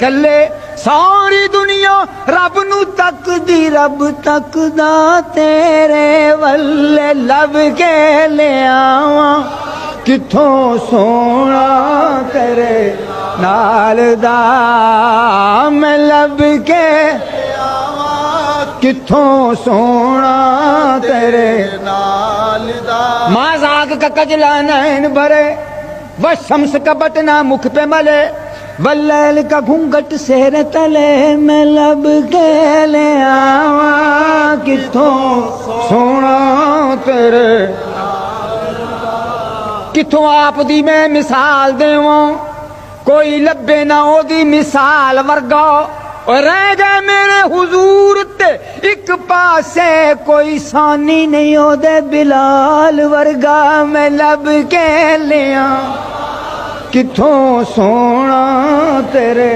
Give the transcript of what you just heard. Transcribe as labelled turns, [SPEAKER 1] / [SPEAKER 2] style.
[SPEAKER 1] कले सारी दुनिया रब नू तकदी, रब तकदा तेरे वल्ले। लब के ले आवा किथों सोना तेरे नाल दा, मैं लब के किथों सोना तेरे नाल दा। माँ जाग का कजला नैन भरे, वह शम्स का बटना मुख पे मले, वल्लैल का घूंघट सेर तले, मैं लब के ले आवा किथों सोना तेरे। किथों आप दी मैं मिसाल देवां, कोई लब्बे ना ओदी मिसाल वर्गा। और रह गए मेरे हुजूर ते एक पासे, कोई सानी नहीं ओदे बिलाल वर्गा। मैं लब के लिया किथों सोना तेरे